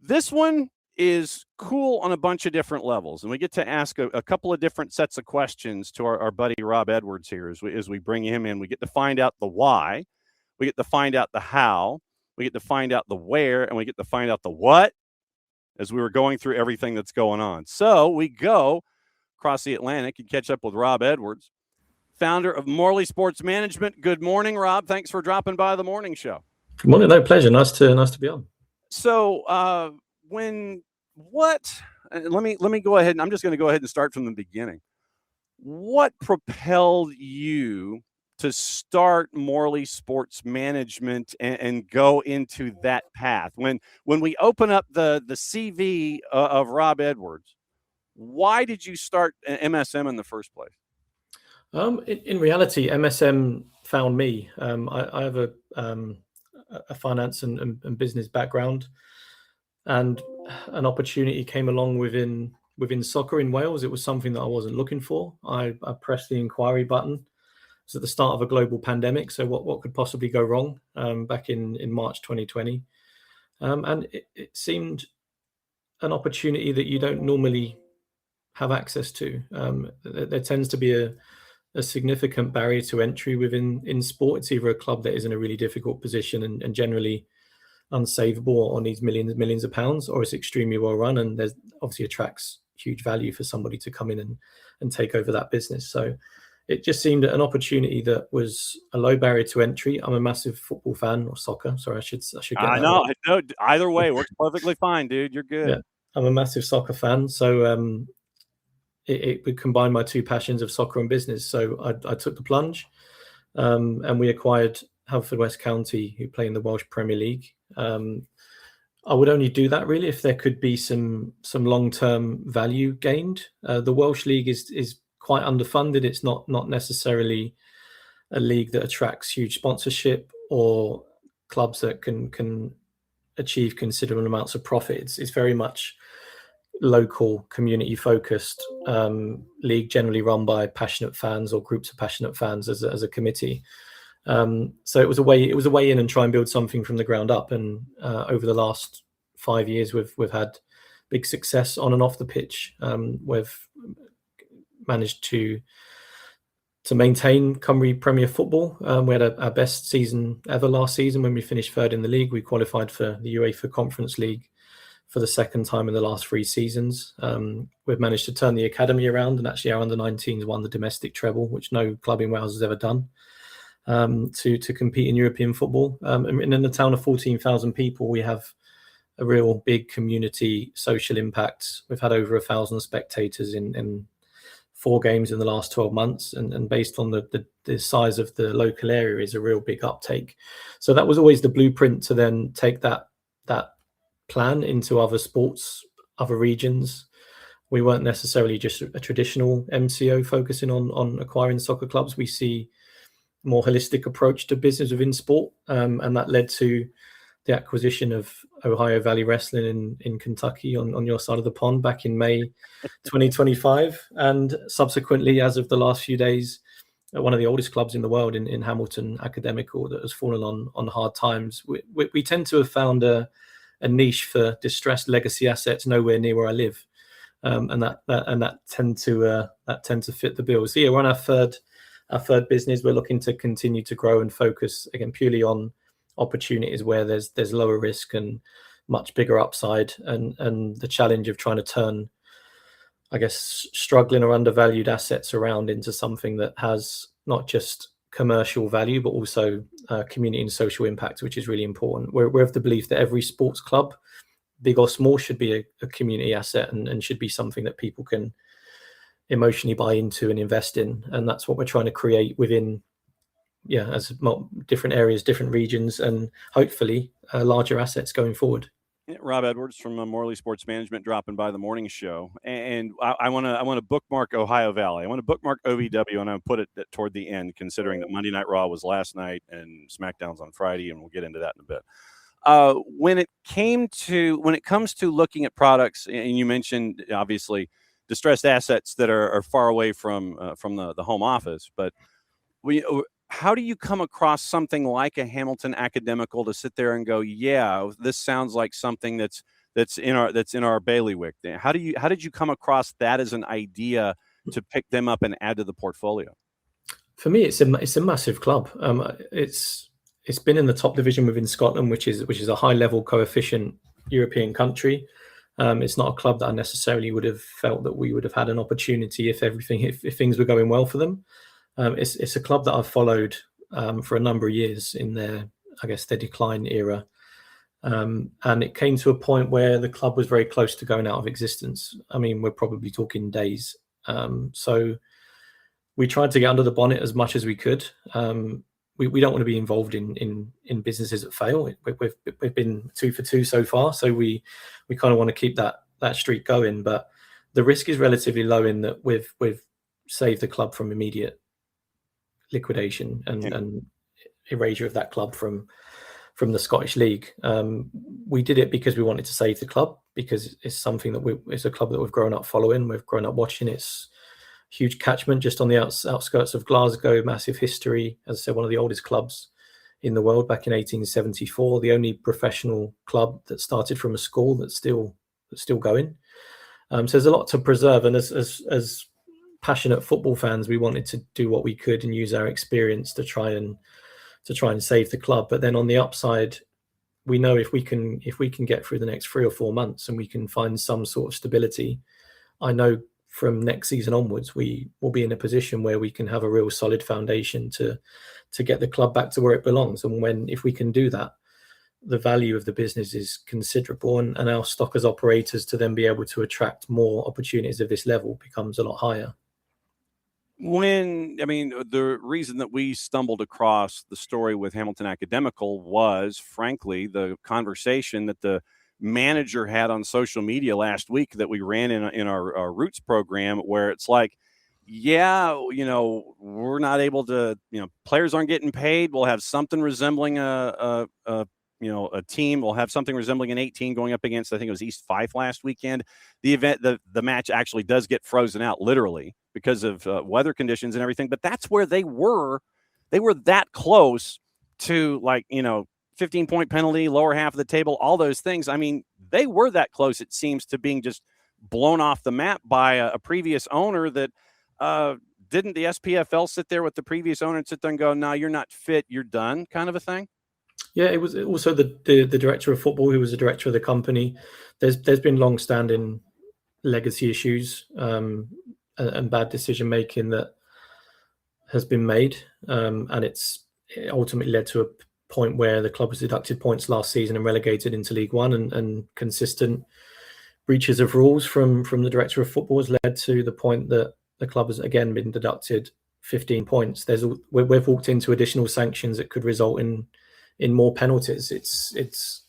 This one is cool on a bunch of different levels, and we get to ask a couple of different sets of questions to our buddy Rob Edwards here as we bring him in. We get to find out the why, we get to find out the how, we get to find out the where, and we get to find out the what as we were going through everything that's going on. So we go across the Atlantic and catch up with Rob Edwards, founder of Morley Sports Management. Good morning, Rob. Thanks for dropping by the morning show. Good morning. No, pleasure. Nice to be on. So let me go ahead, and I'm just going to go ahead and start from the beginning. What propelled you to start Morley Sports Management and go into that path? When we open up the CV of Rob Edwards, why did you start MSM in the first place? In reality, MSM found me. I have a finance and business background, and an opportunity came along within soccer in Wales. It was something that I wasn't looking for. I pressed the inquiry button. It was at the start of a global pandemic, so what could possibly go wrong back in March 2020? And it seemed an opportunity that you don't normally have access to. There tends to be a significant barrier to entry in sport. It's either a club that is in a really difficult position and generally unsavable or needs millions of pounds, or it's extremely well run and there's obviously attracts huge value for somebody to come in and take over that business. So it just seemed an opportunity that was a low barrier to entry. I'm a massive football fan, or soccer. Sorry, I should get that. I know. Either way works perfectly fine, dude. You're good. Yeah, I'm a massive soccer fan. So it would combine my two passions of soccer and business. So I took the plunge, and we acquired Haverfordwest County, who play in the Welsh Premier League. I would only do that really if there could be some long-term value gained. The Welsh League is quite underfunded. It's not necessarily a league that attracts huge sponsorship or clubs that can achieve considerable amounts of profit. It's very much local, community focused league, generally run by passionate fans or groups of passionate fans as a committee. So it was a way in and try and build something from the ground up. And over the last 5 years, we've had big success on and off the pitch. We've managed to maintain Cymru Premier Football. We had our best season ever last season when we finished third in the league. We qualified for the UEFA Conference League for the second time in the last 3 seasons. We've managed to turn the academy around, and actually our under-19s won the domestic treble, which no club in Wales has ever done, to compete in European football. And in the town of 14,000 people, we have a real big community social impact. We've had over 1,000 spectators in 4 games in the last 12 months, and based on the size of the local area is a real big uptake. So that was always the blueprint to then take that plan into other sports, other regions. We weren't necessarily just a traditional MCO focusing on acquiring soccer clubs. We see a more holistic approach to business within sport, and that led to the acquisition of Ohio Valley Wrestling in Kentucky on your side of the pond back in May 2025. And subsequently, as of the last few days, one of the oldest clubs in the world in Hamilton Academical that has fallen on hard times. We tend to have found a niche for distressed legacy assets nowhere near where I live, and that tend to fit the bill. So yeah, we're on our third business. We're looking to continue to grow and focus again purely on opportunities where there's lower risk and much bigger upside, and the challenge of trying to turn, I guess, struggling or undervalued assets around into something that has not just commercial value but also community and social impact, which is really important. We're of the belief that every sports club, big or small, should be a community asset and should be something that people can emotionally buy into and invest in, and that's what we're trying to create within as different areas, different regions, and hopefully larger assets going forward. Rob Edwards from Morley Sports Management dropping by the morning show, and I want to bookmark Ohio Valley. I want to bookmark OVW, and I put it toward the end, considering that Monday Night Raw was last night and SmackDown's on Friday, and we'll get into that in a bit. When it comes to looking at products, and you mentioned obviously distressed assets that are far away from the home office, but how do you come across something like a Hamilton Academical to sit there and go, yeah, this sounds like something that's that's in our bailiwick. How did you come across that as an idea to pick them up and add to the portfolio? For me, it's a massive club. It's been in the top division within Scotland, which is a high level coefficient European country. It's not a club that I necessarily would have felt that we would have had an opportunity if things were going well for them. It's a club that I've followed for a number of years in their decline era. And it came to a point where the club was very close to going out of existence. I mean, we're probably talking days. So we tried to get under the bonnet as much as we could. We don't want to be involved in businesses that fail. We've been 2 for 2 so far, so we kind of want to keep that streak going. But the risk is relatively low in that we've saved the club from immediate liquidation and erasure of that club from the Scottish League. We did it because we wanted to save the club, because it's something that it's a club that we've grown up following, we've grown up watching. It's huge catchment just on the outskirts of Glasgow, massive history. As I said, one of the oldest clubs in the world back in 1874, the only professional club that started from a school that's still going. So there's a lot to preserve, and as passionate football fans, we wanted to do what we could and use our experience to try and save the club. But then on the upside, we know if we can get through the next 3 or 4 months and we can find some sort of stability, I know from next season onwards, we will be in a position where we can have a real solid foundation to get the club back to where it belongs. And if we can do that, the value of the business is considerable, and our stock as operators to then be able to attract more opportunities of this level becomes a lot higher. The reason that we stumbled across the story with Hamilton Academical was, frankly, the conversation that the manager had on social media last week that we ran in our Roots program, where it's like, we're not able to, players aren't getting paid. We'll have something resembling a team. We'll have something resembling an 18 going up against, I think it was East Fife last weekend. The match actually does get frozen out, literally, because of weather conditions and everything. But that's where they were that close to, 15-point penalty, lower half of the table, all those things. I mean, they were that close, it seems, to being just blown off the map by a previous owner that didn't the SPFL sit there with the previous owner and sit there and go, no, you're not fit, you're done, kind of a thing? Yeah, it was also the director of football who was the director of the company. There's been long-standing legacy issues and bad decision making that has been made, and it ultimately led to a point where the club was deducted points last season and relegated into League One, and consistent breaches of rules from the director of football has led to the point that the club has again been deducted 15 points. We've walked into additional sanctions that could result in more penalties. It's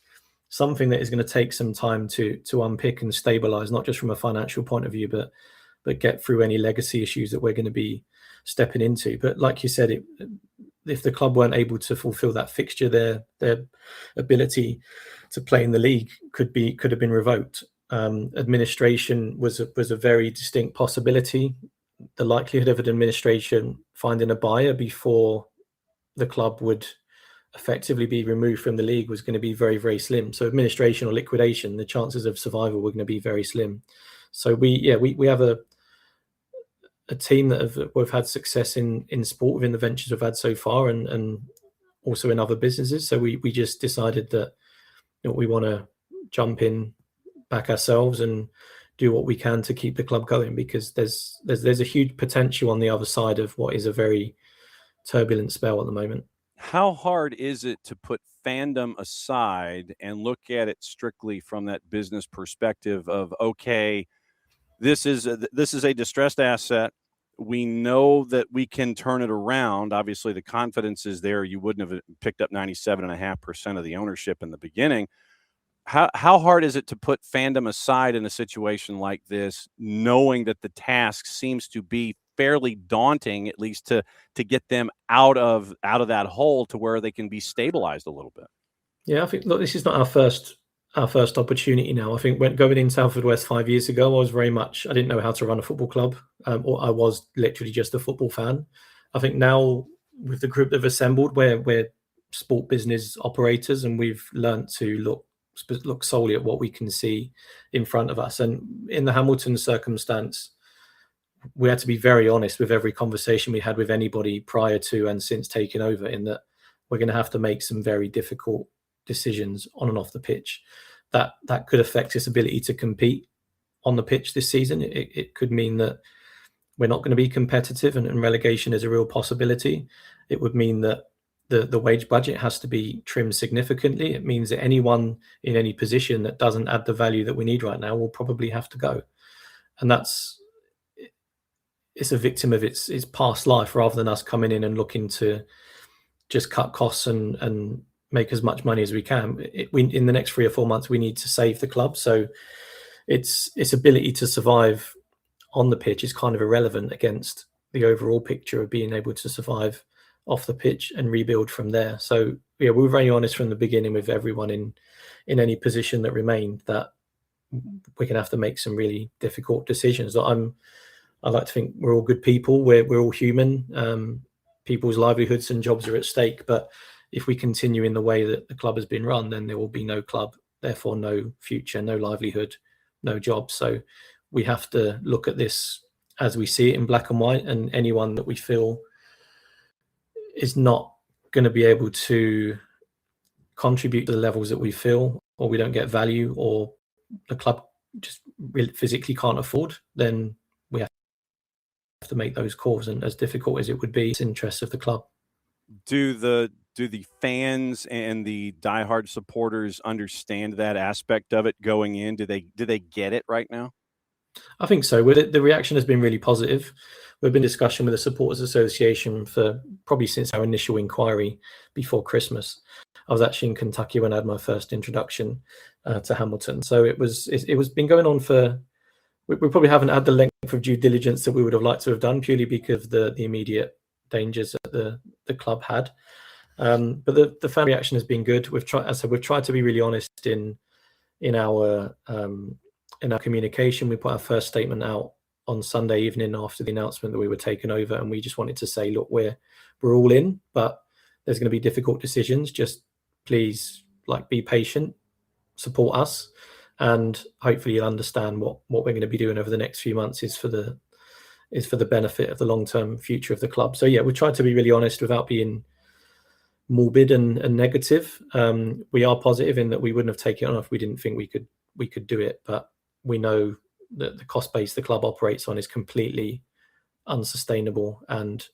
something that is going to take some time to unpick and stabilize, not just from a financial point of view, but get through any legacy issues that we're going to be stepping into. But like you said, if the club weren't able to fulfill that fixture, their ability to play in the league could have been revoked. Administration was a very distinct possibility. The likelihood of an administration finding a buyer before the club would effectively be removed from the league was going to be very, very slim. So administration or liquidation, the chances of survival were going to be very slim. So we have a team that we've had success in sport within the ventures we've had so far, and also in other businesses. So we just decided that we want to jump in, back ourselves, and do what we can to keep the club going, because there's a huge potential on the other side of what is a very turbulent spell at the moment. How hard is it to put fandom aside and look at it strictly from that business perspective of, okay, this is a distressed asset. We know that we can turn it around. Obviously, the confidence is there. You wouldn't have picked up 97.5% of the ownership in the beginning. How hard is it to put fandom aside in a situation like this, knowing that the task seems to be fairly daunting, at least to get them out of that hole to where they can be stabilized a little bit? Yeah, I think, look, this is not our first opportunity now. I think when going in Haverfordwest 5 years ago, I didn't know how to run a football club, or I was literally just a football fan. I think now with the group that have assembled, we're sport business operators, and we've learned to look look solely at what we can see in front of us. And in the Hamilton circumstance, we had to be very honest with every conversation we had with anybody prior to and since taking over, in that we're going to have to make some very difficult decisions on and off the pitch that could affect its ability to compete on the pitch this season. It could mean that we're not going to be competitive and relegation is a real possibility. It would mean that the wage budget has to be trimmed significantly. It means that anyone in any position that doesn't add the value that we need right now will probably have to go. And it's a victim of its past life, rather than us coming in and looking to just cut costs and make as much money as we can. In the next 3 or 4 months, we need to save the club. So its ability to survive on the pitch is kind of irrelevant against the overall picture of being able to survive off the pitch and rebuild from there. So yeah, we were very honest from the beginning with everyone in any position that remained, that we're going to have to make some really difficult decisions. I like to think we're all good people. We're all human. People's livelihoods and jobs are at stake. But if we continue in the way that the club has been run, then there will be no club, therefore no future, no livelihood, no jobs. So we have to look at this as we see it in black and white, and anyone that we feel is not going to be able to contribute to the levels that we feel, or we don't get value, or the club just really physically can't afford, then we have to make those calls. And as difficult as it would be, it's in the interest of the club. Do the fans and the diehard supporters understand that aspect of it going in? Do they get it right now? I think so. The reaction has been really positive. We've been in discussion with the Supporters Association for probably since our initial inquiry before Christmas. I was actually in Kentucky when I had my first introduction to Hamilton. So it was been going on for. We probably haven't had the length of due diligence that we would have liked to have done, purely because of the immediate dangers that the club had. But the fan reaction has been good. We've tried to be really honest in our communication. We put our first statement out on Sunday evening after the announcement that we were taking over, and we just wanted to say, look, we're all in, but there's going to be difficult decisions. Just please, be patient, support us, and hopefully you'll understand what we're going to be doing over the next few months is for the benefit of the long-term future of the club. So yeah, we tried to be really honest without being morbid and negative. We are positive in that we wouldn't have taken it on if we didn't think we could do it, but we know that the cost base the club operates on is completely unsustainable, and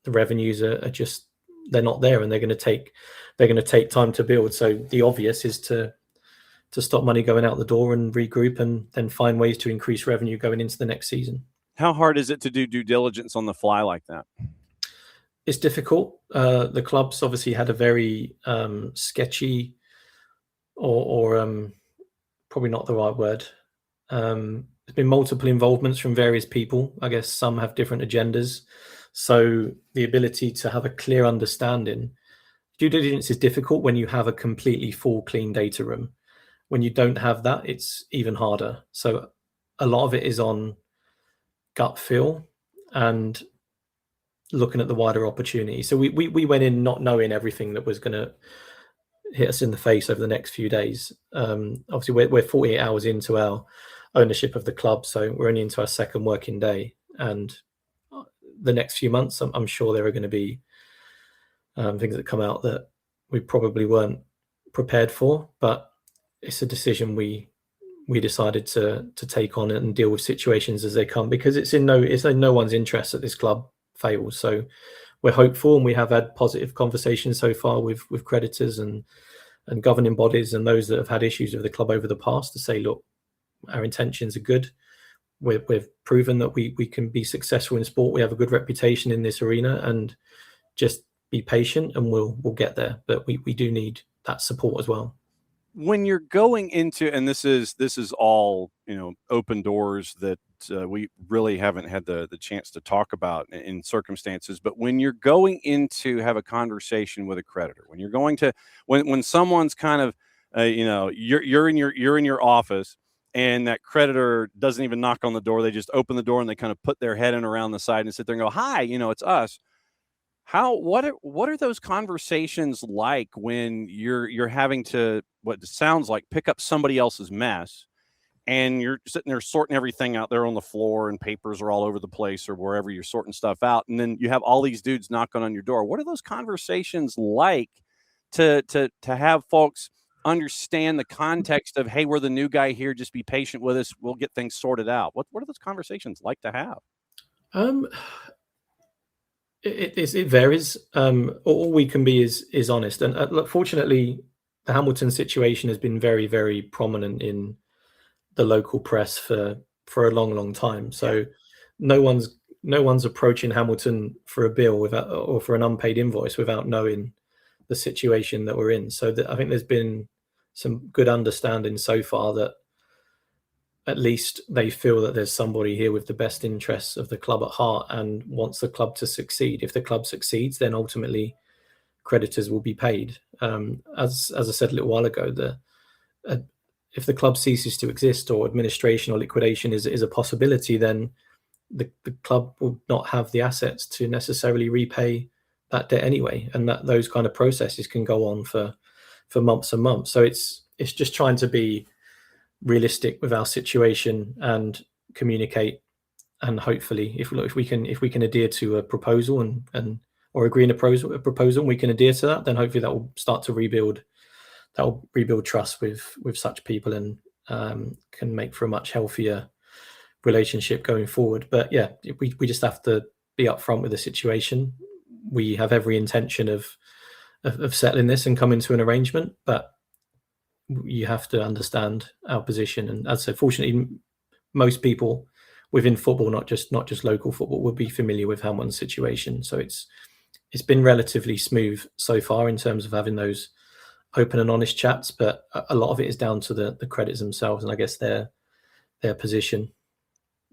the revenues are just, they're not there, and they're going to take time to build. So the obvious is to stop money going out the door and regroup, and then find ways to increase revenue going into the next season. How hard is it to do due diligence on the fly like that? It's difficult. The club's obviously had a very sketchy, or probably not the right word. There's been multiple involvements from various people. I guess some have different agendas. So the ability to have a clear understanding. Due diligence is difficult when you have a completely full, clean data room. When you don't have that, it's even harder. So a lot of it is on gut feel and looking at the wider opportunity. So we went in not knowing everything that was going to hit us in the face over the next few days. Obviously, we're 48 hours into our ownership of the club, so we're only into our second working day. And the next few months, I'm sure there are going to be things that come out that we probably weren't prepared for. But it's a decision we decided to take on and deal with situations as they come, because it's in no one's interest that this club fails. So we're hopeful, and we have had positive conversations so far with creditors and governing bodies and those that have had issues with the club over the past, to say, look, our intentions are good. We've proven that we can be successful in sport. We have a good reputation in this arena, and just be patient and we'll get there. But we do need that support as well. When you're going into, and this is all, open doors that we really haven't had the chance to talk about in circumstances, but when you're going in to have a conversation with a creditor, when you're going to, when someone's kind of, you're in your office, and that creditor doesn't even knock on the door, they just open the door and they kind of put their head in around the side and sit there and go, hi, it's us. What are those conversations like when you're having to, what sounds like, pick up somebody else's mess, and you're sitting there sorting everything out there on the floor, and papers are all over the place or wherever you're sorting stuff out, and then you have all these dudes knocking on your door? What are those conversations like to have folks understand the context of, hey, we're the new guy here, just be patient with us, we'll get things sorted out? What are those conversations like to have? It varies. All we can be is honest. And look, fortunately, the Hamilton situation has been very, very prominent in the local press for a long, long time. So no one's approaching Hamilton for a bill without, or for an unpaid invoice, without knowing the situation that we're in. So I think there's been some good understanding so far that at least they feel that there's somebody here with the best interests of the club at heart and wants the club to succeed. If the club succeeds, then ultimately creditors will be paid. As I said a little while ago, if the club ceases to exist, or administration or liquidation is a possibility, then the club will not have the assets to necessarily repay that debt anyway, and that those kind of processes can go on for months and months. So it's just trying to be realistic with our situation and communicate, and hopefully if we can adhere to a proposal and or agree on a proposal, and we can adhere to that, then hopefully that will start to rebuild trust with such people, and can make for a much healthier relationship going forward. But yeah, we just have to be upfront with the situation. We have every intention of settling this and coming to an arrangement, but you have to understand our position. And as I said, fortunately, most people within football, not just local football, would be familiar with Hamilton's situation. So it's been relatively smooth so far in terms of having those open and honest chats, but a lot of it is down to the creditors themselves, and I guess their position.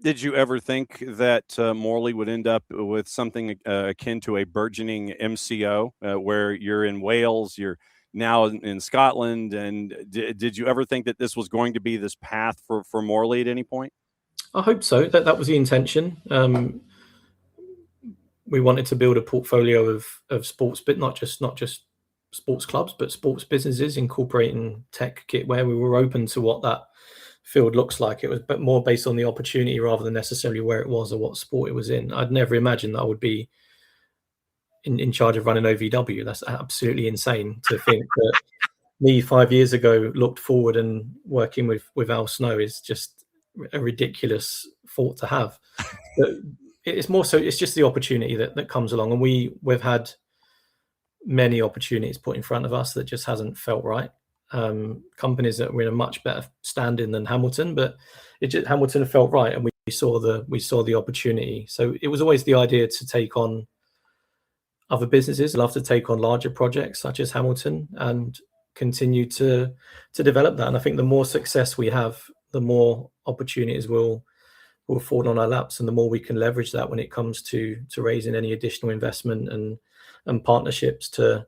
Did you ever think that Morley would end up with something akin to a burgeoning MCO, where you're in Wales, you're now in Scotland, and did you ever think that this was going to be this path for Morley at any point? I hope so. That was the intention. We wanted to build a portfolio of sports, but not just sports clubs, but sports businesses incorporating tech kit, where we were open to what that field looks like. It was but more based on the opportunity rather than necessarily where it was or what sport it was in. I'd never imagined that I would be in charge of running OVW. That's absolutely insane to think that me 5 years ago looked forward, and working with Al Snow is just a ridiculous thought to have. But it's more so, it's just the opportunity that comes along, and we've had many opportunities put in front of us that just hasn't felt right. Companies that were in a much better standing than Hamilton, but Hamilton felt right, and we saw the opportunity. So it was always the idea to take on other businesses. I love to take on larger projects such as Hamilton and continue to develop that. And I think the more success we have, the more opportunities will fall on our laps, and the more we can leverage that when it comes to raising any additional investment and partnerships to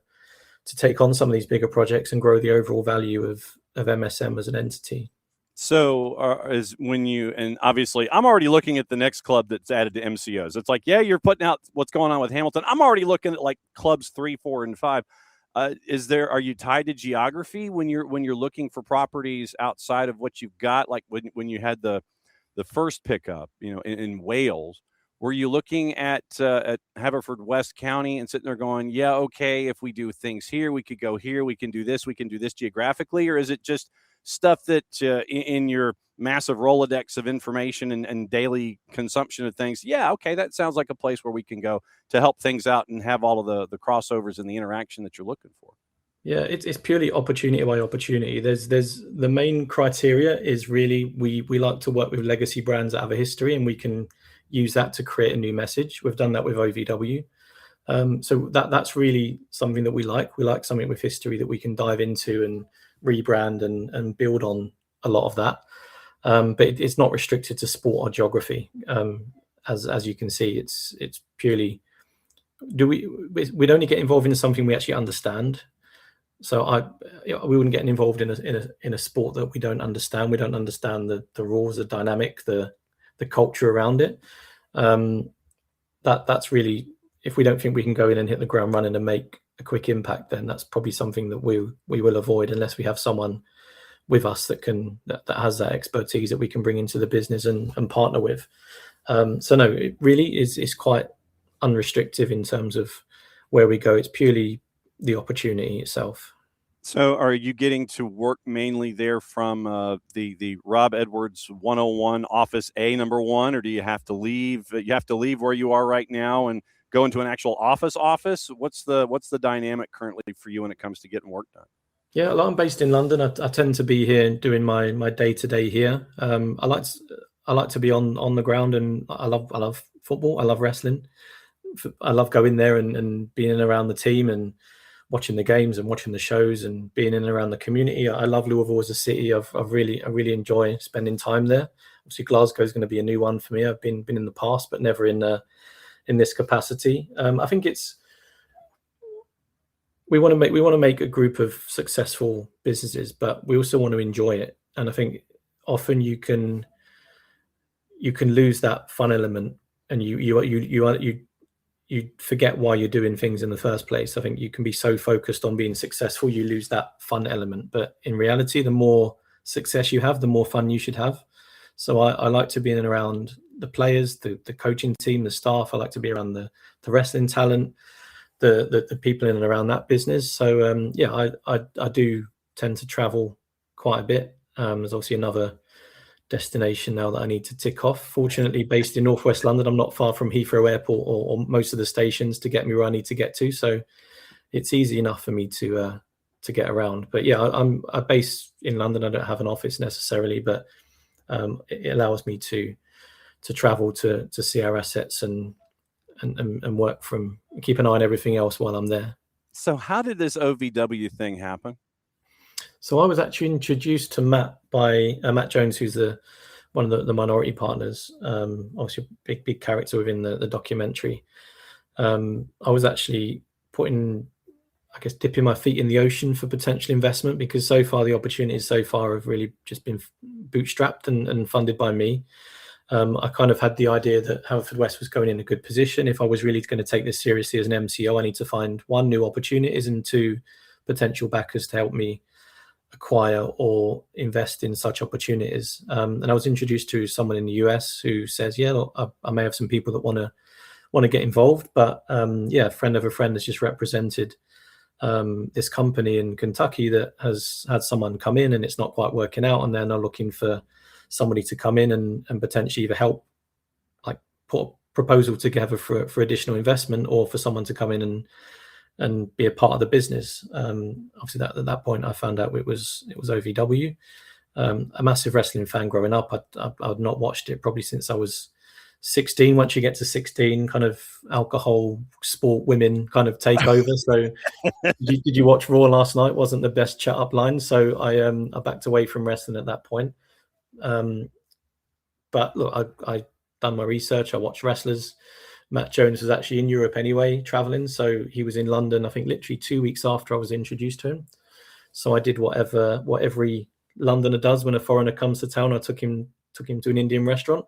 take on some of these bigger projects and grow the overall value of MSM as an entity. So and obviously I'm already looking at the next club that's added to MCOs. It's like, yeah, you're putting out what's going on with Hamilton. I'm already looking at like clubs 3, 4, and 5. Are you tied to geography when you're looking for properties outside of what you've got? Like when you had the first pickup, in Wales, were you looking at Haverfordwest County and sitting there going, yeah, okay, if we do things here, we could go here, we can do this geographically? Or is it just stuff that in your massive Rolodex of information and daily consumption of things, yeah, okay, that sounds like a place where we can go to help things out and have all of the crossovers and the interaction that you're looking for? Yeah, it's purely opportunity by opportunity. There's the main criteria is really we like to work with legacy brands that have a history, and we can use that to create a new message. We've done that with OVW. So that's really something that we like. We like something with history that we can dive into and rebrand and build on a lot of that. But it's not restricted to sport or geography. As you can see, it's purely we'd only get involved in something we actually understand. So we wouldn't get involved in a sport that we don't understand. We don't understand the rules, the dynamic, the culture around it. That's really if we don't think we can go in and hit the ground running and make a quick impact, then that's probably something that we will avoid, unless we have someone with us that has that expertise that we can bring into the business and partner with. So no, it really is quite unrestrictive in terms of where we go. It's purely the opportunity itself. So are you getting to work mainly there from the Rob Edwards 101 Office A #1, or do you have to leave? You have to leave where you are right now and go into an actual office? What's the dynamic currently for you when it comes to getting work done? Yeah, I'm based in London. I tend to be here doing my day-to-day here. I like to be on the ground, and I love football. I love wrestling. I love going there and being around the team and watching the games and watching the shows and being in and around the community. I love Louisville as a city. I really enjoy spending time there. Obviously, Glasgow is going to be a new one for me. I've been in the past, but never in this capacity. I think we want to make a group of successful businesses, but we also want to enjoy it. And I think often you can lose that fun element, and you forget why you're doing things in the first place. I think you can be so focused on being successful, you lose that fun element. But in reality, the more success you have, the more fun you should have. So I like to be in and around the players, the coaching team, the staff. I like to be around the wrestling talent, the people in and around that business. So I do tend to travel quite a bit. There's obviously another destination now that I need to tick off. Fortunately, based in Northwest London, I'm not far from Heathrow Airport or most of the stations to get me where I need to get to. So it's easy enough for me to get around. But yeah, I'm based in London. I don't have an office necessarily, but it allows me to travel to see our assets and work from, keep an eye on everything else while I'm there. So how did this OVW thing happen? So I was actually introduced to Matt by Matt Jones, who's one of the minority partners, obviously a big character within the documentary. I was actually dipping my feet in the ocean for potential investment, because so far the opportunities have really just been bootstrapped and funded by me. I kind of had the idea that Haverfordwest was going in a good position. If I was really going to take this seriously as an MCO, I need to find one, new opportunities, and two, potential backers to help me acquire or invest in such opportunities. And I was introduced to someone in the US who says, yeah, look, I may have some people that want to get involved, but a friend of a friend has just represented this company in Kentucky that has had someone come in and it's not quite working out, and they're now looking for somebody to come in and potentially either help, like, put a proposal together for additional investment, or for someone to come in and be a part of the business. Obviously, at that point, I found out it was OVW. A massive wrestling fan growing up. I'd not watched it probably since I was 16. Once you get to 16, kind of alcohol, sport, women kind of take over. So did you watch Raw last night? Wasn't the best chat up line. So I backed away from wrestling at that point. But look, I done my research. I watched wrestlers. Matt Jones was actually in Europe anyway, traveling. So he was in London, I think, literally 2 weeks after I was introduced to him. So I did what every Londoner does when a foreigner comes to town. I took him to an Indian restaurant,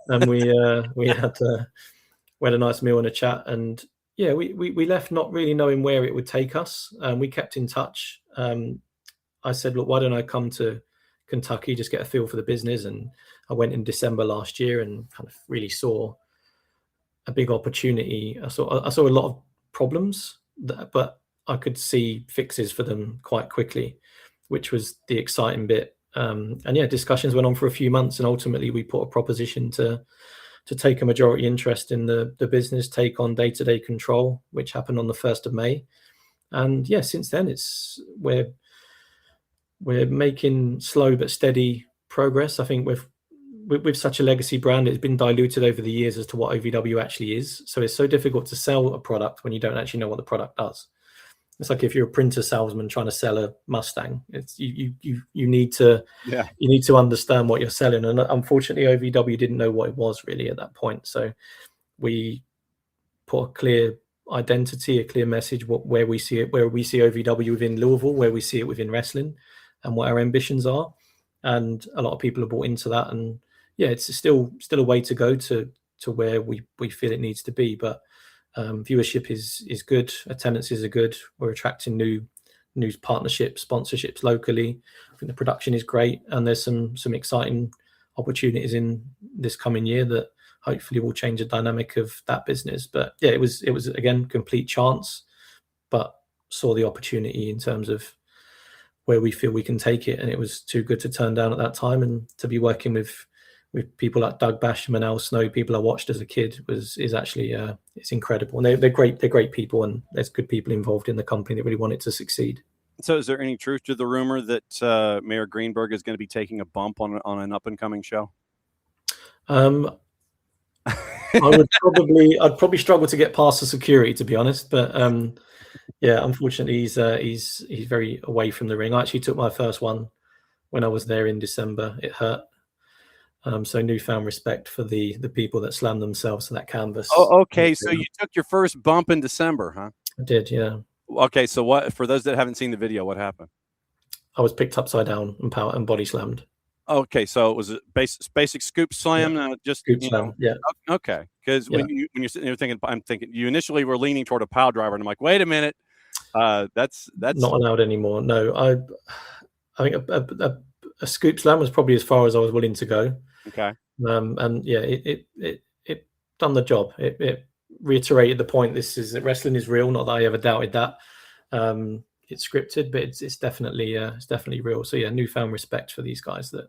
and we had a nice meal and a chat. And yeah, we left not really knowing where it would take us. We kept in touch. I said, look, why don't I come to Kentucky, just get a feel for the business? And I went in December last year and kind of really saw a big opportunity. I saw a lot of problems, but I could see fixes for them quite quickly, which was the exciting bit. And yeah, discussions went on for a few months, and ultimately we put a proposition to take a majority interest in the business, take on day-to-day control, which happened on the 1st of May. And yeah, since then we're making slow but steady progress. I think with such a legacy brand, it's been diluted over the years as to what OVW actually is. So it's so difficult to sell a product when you don't actually know what the product does. It's like if you're a printer salesman trying to sell a Mustang. It's you need to understand what you're selling. And unfortunately, OVW didn't know what it was really at that point. So we put a clear identity, a clear message, where we see OVW within Louisville, where we see it within wrestling, and what our ambitions are. And a lot of people have bought into that. And yeah, it's still a way to go to where we feel it needs to be. But Viewership is good. Attendances are good. We're attracting new partnerships, sponsorships locally. I think the production is great, and there's some exciting opportunities in this coming year that hopefully will change the dynamic of that business. But yeah, it was again complete chance, but saw the opportunity in terms of where we feel we can take it, and it was too good to turn down at that time. And to be working with people like Doug Basham and Al Snow, people I watched as a kid, is actually it's incredible. And they're great people, and there's good people involved in the company that really want it to succeed. So, is there any truth to the rumor that Mayor Greenberg is going to be taking a bump on an up and coming show? I'd probably struggle to get past the security, to be honest. But yeah, unfortunately, he's very away from the ring. I actually took my first one when I was there in December. It hurt. So newfound respect for the people that slammed themselves to that canvas. Oh, okay. So you took your first bump in December, huh? I did, yeah. Okay, so what? For those that haven't seen the video, what happened? I was picked upside down and body slammed. Okay, so it was a basic scoop slam, just scoop slam. Yeah. Okay, because when you're sitting there thinking, I'm thinking you initially were leaning toward a pile driver, and I'm like, wait a minute, that's not allowed anymore. No, I think a scoop slam was probably as far as I was willing to go. Okay. And yeah, it done the job. It reiterated the point. Wrestling is real. Not that I ever doubted that. It's scripted, but it's definitely real. So yeah, newfound respect for these guys that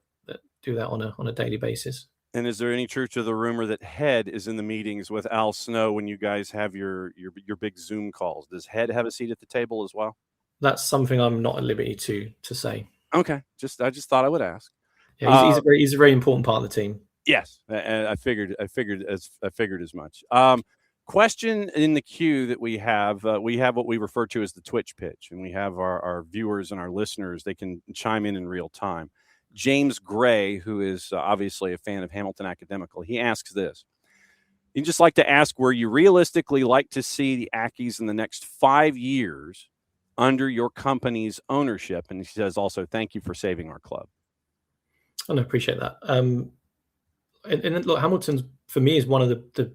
do that on a daily basis. And is there any truth to the rumor that Head is in the meetings with Al Snow when you guys have your big Zoom calls? Does Head have a seat at the table as well? That's something I'm not at liberty to say. Okay, I just thought I would ask. Yeah, he's a very important part of the team. Yes, I figured as much. Question in the queue that we have what we refer to as the Twitch pitch, and we have our viewers and our listeners. They can chime in real time. James Gray, who is obviously a fan of Hamilton Academical, he asks this. He'd just like to ask where you realistically like to see the Ackies in the next 5 years under your company's ownership. And he says also, thank you for saving our club. I appreciate that. And look, Hamilton, for me, is one of the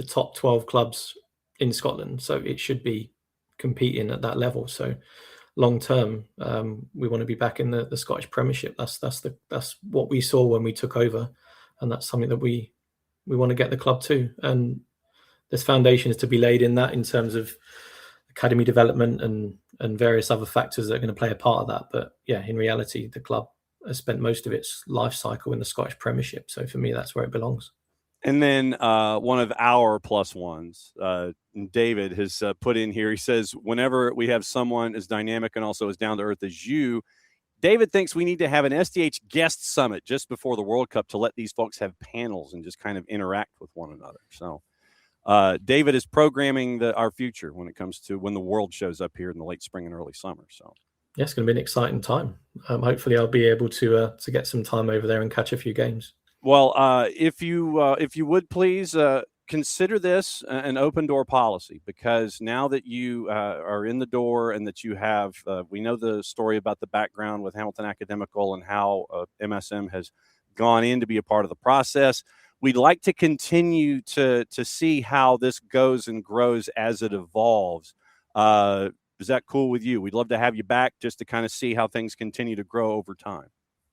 top 12 clubs in Scotland. So it should be competing at that level. So long term, we want to be back in the Scottish Premiership. That's what we saw when we took over, and that's something that we want to get the club to. And there's foundations to be laid in that in terms of academy development and various other factors that are going to play a part of that. But yeah, in reality, the club has spent most of its life cycle in the Scottish Premiership. So for me, that's where it belongs. And then one of our plus ones, David, has put in here. He says, whenever we have someone as dynamic and also as down to earth as you, David thinks we need to have an SDH guest summit just before the World Cup to let these folks have panels and just kind of interact with one another. So David is programming our future when it comes to when the world shows up here in the late spring and early summer. So yeah, it's going to be an exciting time. Hopefully I'll be able to get some time over there and catch a few games. Well, if you would please consider this an open door policy, because now that you are in the door and that you have, we know the story about the background with Hamilton Academical and how MSM has gone in to be a part of the process. We'd like to continue to see how this goes and grows as it evolves. Is that cool with you? We'd love to have you back just to kind of see how things continue to grow over time.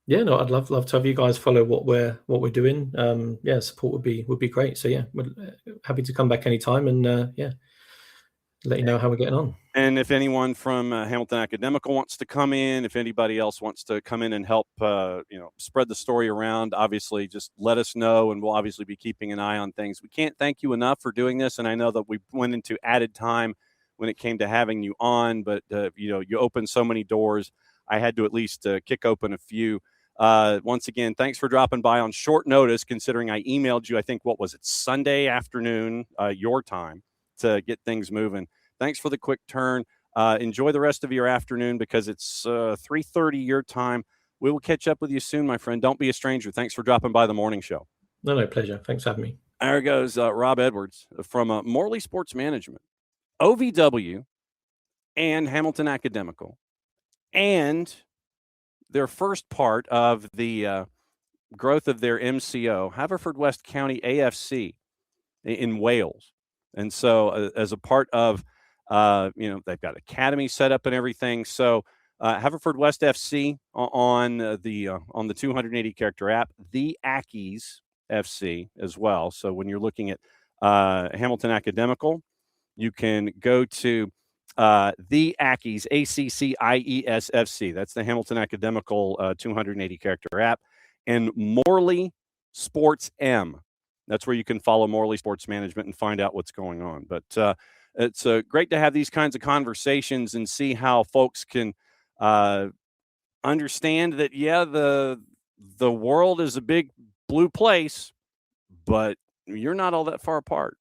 Yeah, no, I'd love to have you guys follow what we're doing. Yeah, support would be great. So yeah, we're happy to come back anytime and yeah, let you know how we're getting on. And if anyone from Hamilton Academical wants to come in, if anybody else wants to come in and help, spread the story around, obviously just let us know, and we'll obviously be keeping an eye on things. We can't thank you enough for doing this, and I know that we went into added time when it came to having you on, but you opened so many doors. I had to at least kick open a few. Once again, thanks for dropping by on short notice, considering I emailed you, I think, what was it, Sunday afternoon, your time, to get things moving. Thanks for the quick turn. Enjoy the rest of your afternoon, because it's 3:30 your time. We will catch up with you soon, my friend. Don't be a stranger. Thanks for dropping by the morning show. No, pleasure. Thanks for having me. There goes Rob Edwards from Morley Sports Management, OVW, and Hamilton Academical, and their first part of the growth of their MCO, Haverfordwest County AFC in Wales. And so as a part of, they've got academy set up and everything. So Haverfordwest FC on the 280 character app, the Ackies FC as well. So when you're looking at Hamilton Academical, you can go to the Ackies, ACCIES FC. That's the Hamilton Academical 280 character app. And Morley Sports M. That's where you can follow Morley Sports Management and find out what's going on. But it's great to have these kinds of conversations and see how folks can understand that, the world is a big blue place, but you're not all that far apart.